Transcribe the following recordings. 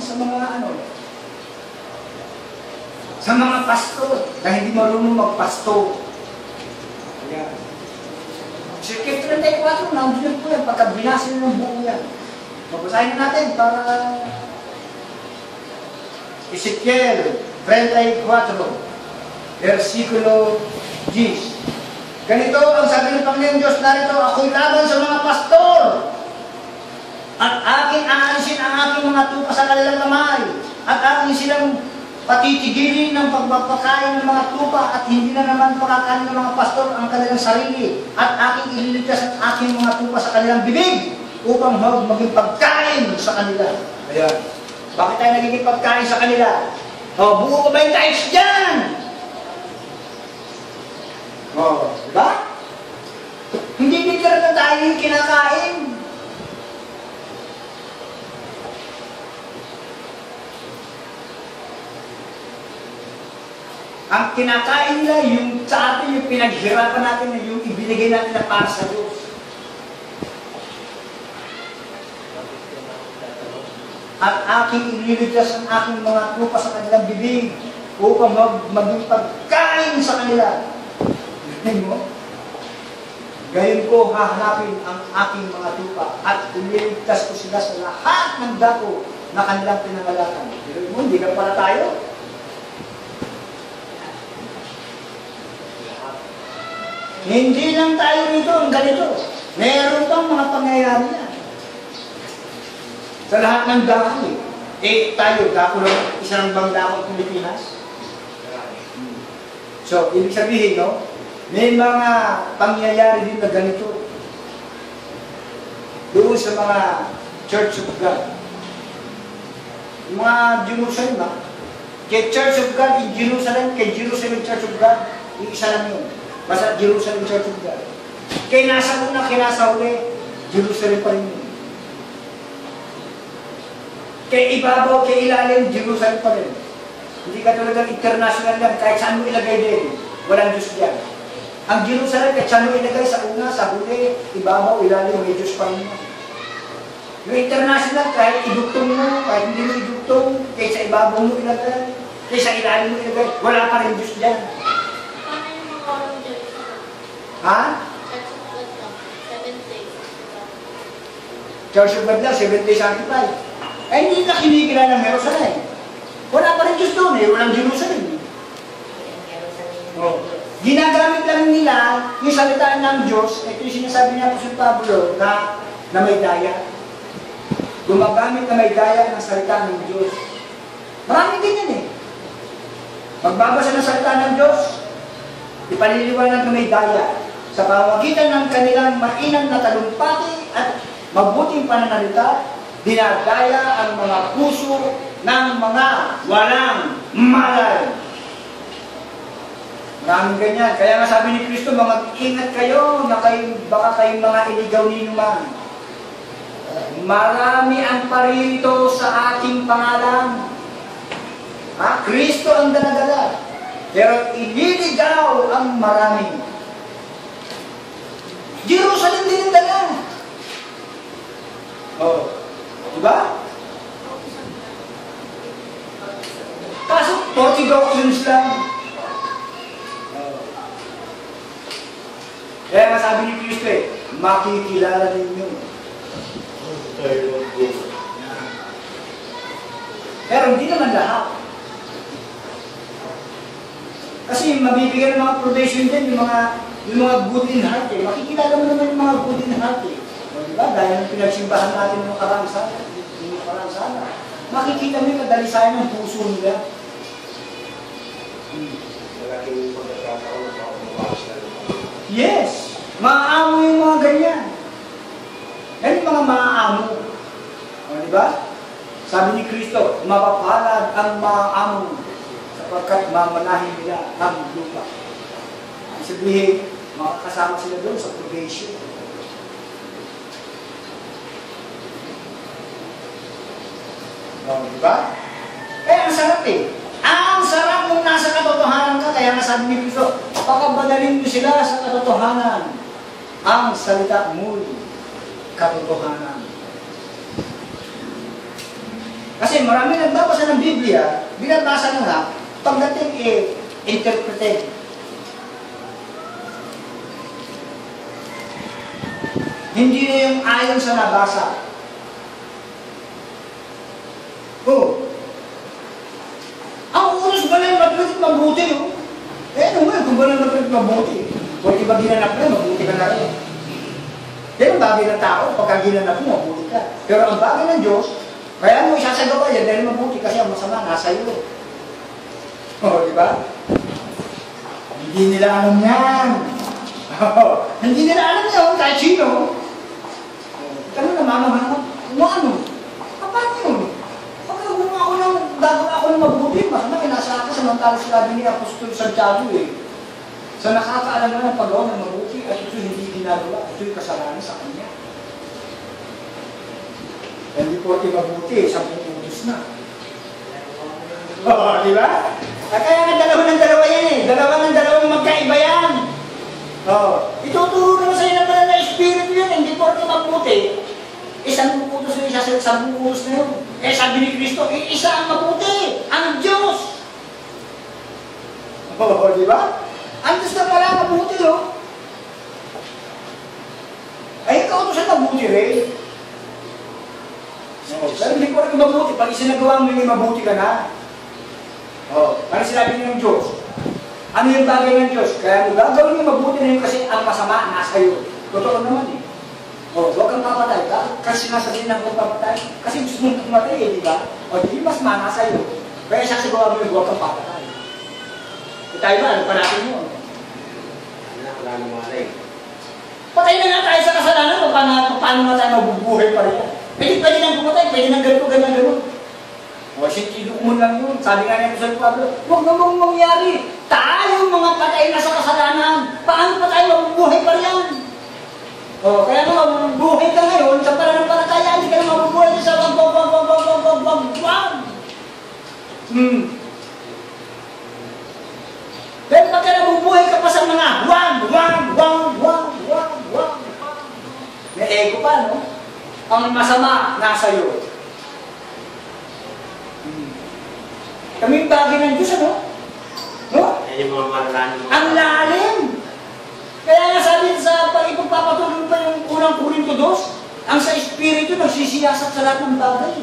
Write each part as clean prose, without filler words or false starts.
sa mga sa mga pastor na hindi marunong magpastor. Ayan. Circuit 34, nandiyan po yan, pagka binasa ng buo yan. Mabasahin natin para Ezekiel 34, versikulo 10. Ganito ang sabi ng Panginoon Diyos, narito, ako'y laban sa mga pastor at aking aalisin ang aking mga tupa sa kanilang kamay at aking silang patitigilin ng pagpapakain ng mga tupa at hindi na naman pakakain ng mga pastor ang kanilang sarili at aking ililigtas ang aking mga tupa sa kanilang bibig upang maging pagkain sa kanila. Ayan. Bakit tayo nagiging pagkain sa kanila? Buo ko ba yung tithes dyan? Diba? Hindi bigla na tayo yung kinakain. Ang kinakain nila, yung sa atin, yung pinaghirapan natin, yung ibinigay natin na para sa Diyos. At aking ililigtas ang aking mga tupa sa kanilang bibig upang maging pagkain sa kanila. Tingnan mo? Gayon ko hahanapin ang aking mga tupa at ililigtas ko sila sa lahat ng dako na kanilang pinangalatan. Pero mo, hindi ka para tayo. Hindi lang tayo rito ang ganito. Meron pang mga pangyayari yan. Sa lahat ng dako tayo, dako lang, isang bang dako ng Pilipinas? So, ibig sabihin, no? May mga pangyayari din na ganito. Doon sa mga Church of God. Yung mga Jerusalem, ha? Kay Church of God in Jerusalem, kay Jerusalem Church of God, yung isa lang yun. Basta Jerusalem Church of God. Kay nasa una, kay nasa uli, Jerusalem pa rin yun. Kay ibabaw, kay ilalim, Jerusalem pa rin. Hindi ka talagang international yan, kahit saan mo ilagay din. Walang Diyos diyan. Ang Jerusalem, kahit saan mo ilagay sa una, sa huli, ibabaw, ilalim, may Diyos pa rin yan. Yung international, kahit idugtong mo, kahit hindi mo idugtong, kahit sa ibabaw mo ilagay, kahit sa ilalim mo ilagay, wala pa rin Diyos diyan. Ha? Church of God lang, 7 days sanctified. Eh, hindi na kinikilala ng Jerusalem. Wala pa rin Diyos doon eh, walang Jerusalem. Ginagamit lang nila yung salitaan ng Diyos, ito yung sinasabi niya po si Pablo na may daya. Gumagamit na may daya ng salita ng Diyos. Maraming ganyan eh. Magbabasa ng salita ng Diyos, ipaliliwanag na may daya sa pamamagitan ng kanilang mainang na talumpati at mabuting pananalita, dinadaya ang mga puso ng mga walang malay. Maraming ganyan. Kaya nga sabi ni Kristo, mag-ingat kayo na baka kayong mga iligaw ni Numan. Marami ang parito sa ating pangalan. Kristo ang daladala. Pero ililigaw ang marami. Jerusalem din ang dala. Diba? Kaso, 40 doctrines lang. Kaya nga sabi ni Kristo makikilala ninyo. Pero hindi naman lahat. Kasi mabibigyan ng mga probation din, yung mga good in heart Makikilala mo naman yung mga good in heart Diba? Dahil ng pinagsimbahan natin ng karangsan, makikita mo yung kadalisayan ng puso nila. Yes! Maaamo yung mga ganyan. Yan yung mga maaamo. Diba? Sabi ni Kristo, mapapalad ang maaamo sapagkat mamanahin nila ang lupa. Ang sabihin, makakasama sila doon sa probation. Diba? Ang sarap Ang sarap kung nasa katotohanan ka. Kaya nga sabi ni Kristo, pakabadalin mo sila sa katotohanan. Ang salita mo'y katotohanan. Kasi marami nagbabasa ng Biblia, binabasa nyo na, pagdating interpreted. Hindi na yung ayon sa nabasa. Oh. Ang unos ba na yung matulit mabuti, oh? Eh, ano nga, kung ba na matulit mabuti? Kung iba ginanap na, mabuti ka na rin. Pero ang bagay ng tao, pagka ginanap mo, mabuti ka. Pero ang bagay ng Diyos, kaya mo isasagawa yan dahil mabuti kasi ang masama nasa iyo. Oh, di ba? Hindi nila alam yan. Hindi nila alam yan, kahit sino. Kano namamahal mo? Ano? Paano yun? Pagka bago ako ng mabuti, masama kinasa ako samantala sinabi ni Apostol Santiago eh. Sa nakakaalam na ng paggawa ng mabuti at ito hindi ginagawa, ito'y kasalanan sa kanya. Hindi po ito mabuti, 10 utos na. Oo, di ba? Kaya nga dalawa yan eh. Dalawang magkaiba yan. Oo. Ituturo naman sa'yo na pala na Espiritu yun, hindi po ito mabuti. 10 utos na isa sa 10 utos na yun. Eh sabi ni Kristo, isa ang mabuti, ang Diyos. Oo, di ba? Ang Diyos na pala mabuti, no? Ay, ikaw ito sa mabuti rin. Pero hindi ko rin mabuti. Pag isinagawa mo yung mabuti ka na. Ano sinabi niyo ng Diyos? Ano yung bagay ng Diyos? Kaya mo gagawin yung mabuti na yun kasi ang masama nasa iyo. Totoo naman eh. Huwag kang papatay. Kasi sinasabihin na huwag papatay. Kasi gusto mong pumatay eh, di ba? Di mas manasa iyo. Kaya sasagawa mo yung huwag kang papatay. Tayo ba? Ano pa natin mo? Wala na malay. Patay na nga tayo sa kasalanan. Paano na tayo mabubuhay pa rin? Pwede nang pumatay, pwede nang ganito, ganyan. Sentido mo lang yun. Sabi nga niya sa Pablo, huwag namang mangyari. Tayo mga patay na sa kasalanan. Paano pa tayo mabubuhay pa rin? Kaya nga mabubuhay ka ngayon, sa pananampalataya, hindi ka na mabubuhay sa wag. Pero pagka nabubuhay ka pa sa mga wag. May ego pa, no? Ang masama nasa iyo. Kami yung bagay ng Diyos, ano? No? Yung mga maralanin mo. Ang lalim! Kaya nga sabi sa ipagpapatuloy pa yung unang Korinto 2, ang sa Espiritu nagsisiyasat sa lahat ng bagay.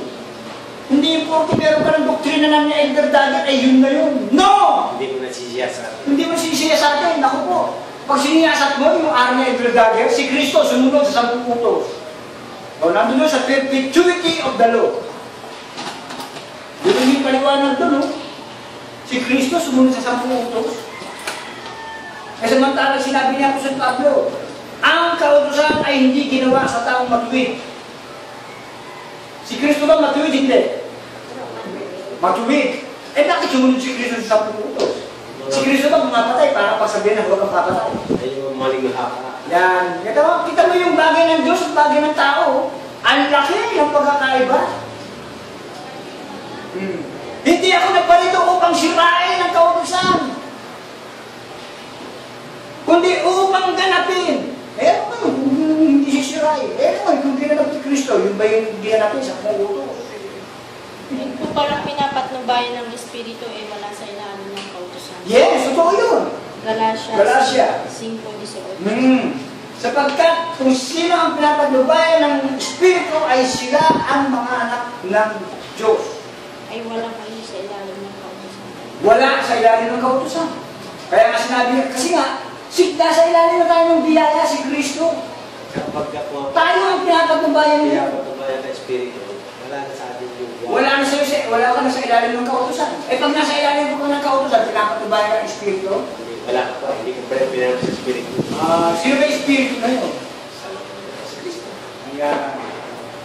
Hindi yung porke meron ka ng doktrina ng Elder Daggett, ay yun na yun. No! Hindi mo nasisiyasat. Hindi mo sisiyasat yun. Ako po, pag siniyasat mo yung araw ni Elder Daggett, si Kristo sumunod sa 10 utos. Nandun doon sa perpetuity of the law. Yun yung paliwanag doon, no? Si Kristo sumunod sa 10 utos. Kasi samantalang sinabi niya po sa Pablo, ang kautusan ay hindi ginawa sa taong matuwid. Si Kristo ba matuwid? Hindi. Matuwid. Bakit sumunod si Kristo sa 10 utos? Si Kristo ba pumapatay para pagsabihin na huwag kang papatay? Ay, yung maligha ka. Yan. Kita mo yung bagay ng Diyos at bagay ng tao. Ang laki ng pagkakaiba. Hindi ako nagparito upang sirain ang kautusan. Kundi upang ganapin. Ano kayo? Hindi sisirain. Kung ginanap ni Kristo, yun ba yung ginanapin sa utos? Yung po parang pinapatnubayan ng Espiritu wala sa ilalim ng kautusan. Yes, totoo yun. Galatia 5:18. Sapagkat kung sino ang pinapatnubayan ng Espiritu ay sila ang mga anak ng Diyos. Ay walang kayo sa ilalim ng kautusan. Wala sa ilalim ng kautusan. Kaya nga sinabi niya, kasi nga, nasa ilalim na tayo ng biyaya si Kristo. Kapag ako, Tayo ang pinapatnubayan niya. pinapatubayan ng Espiritu, wala na sa atin yung Wala ka na sa ilalim ng kautusan. Pag nasa ilalim ko ng kautusan, pinapatnubayan ka ng Espiritu. Wala ka pa, hindi ka pa rin pinapatubayan sa Espiritu. Sino ba Espiritu na yun? Sa Kristo. Ayan.